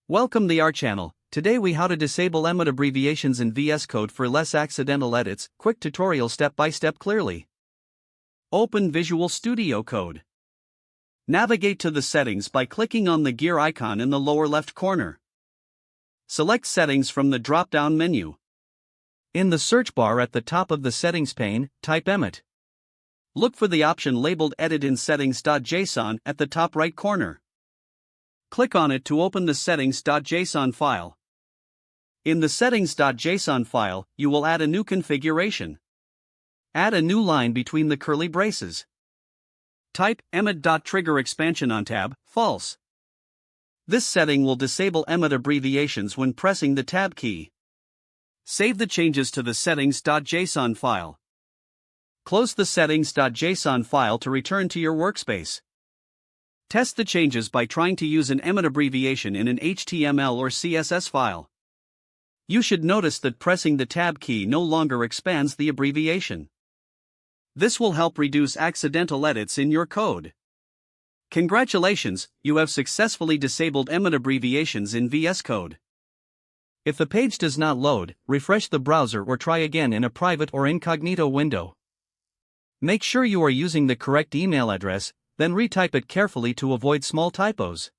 Welcome to our channel. Today we how to disable Emmet abbreviations in VS Code for less accidental edits. Quick tutorial step by step clearly. Open Visual Studio Code. Navigate to the settings by clicking on the gear icon in the lower left corner. Select Settings from the drop-down menu. In the search bar at the top of the settings pane, type Emmet. Look for the option labeled Edit in Settings.json at the top right corner. Click on it to open the settings.json file. In the settings.json file, you will add a new configuration. Add a new line between the curly braces. Type Emmet.trigger expansion on tab, false. This setting will disable Emmet abbreviations when pressing the tab key. Save the changes to the settings.json file. Close the settings.json file to return to your workspace. Test the changes by trying to use an Emmet abbreviation in an HTML or CSS file. You should notice that pressing the tab key no longer expands the abbreviation. This will help reduce accidental edits in your code. Congratulations, you have successfully disabled Emmet abbreviations in VS Code. If the page does not load, refresh the browser or try again in a private or incognito window. Make sure you are using the correct email address, then retype it carefully to avoid small typos.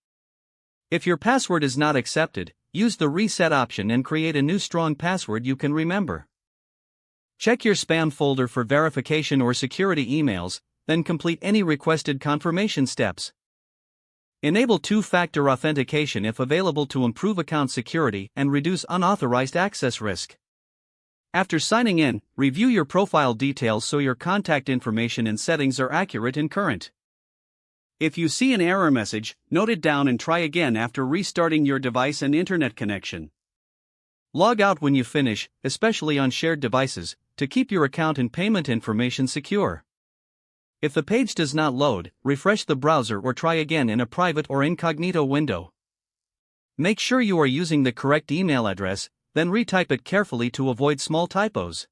If your password is not accepted, use the reset option and create a new strong password you can remember. Check your spam folder for verification or security emails, then complete any requested confirmation steps. Enable two-factor authentication if available to improve account security and reduce unauthorized access risk. After signing in, review your profile details so your contact information and settings are accurate and current. If you see an error message, note it down and try again after restarting your device and internet connection. Log out when you finish, especially on shared devices, to keep your account and payment information secure. If the page does not load, refresh the browser or try again in a private or incognito window. Make sure you are using the correct email address, then retype it carefully to avoid small typos.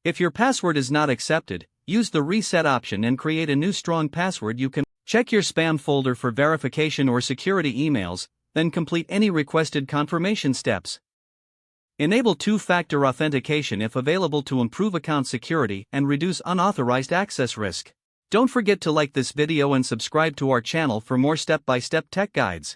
If your password is not accepted, use the reset option and create a new strong password you can. Check your spam folder for verification or security emails, then complete any requested confirmation steps. Enable two-factor authentication if available to improve account security and reduce unauthorized access risk. Don't forget to like this video and subscribe to our channel for more step-by-step tech guides.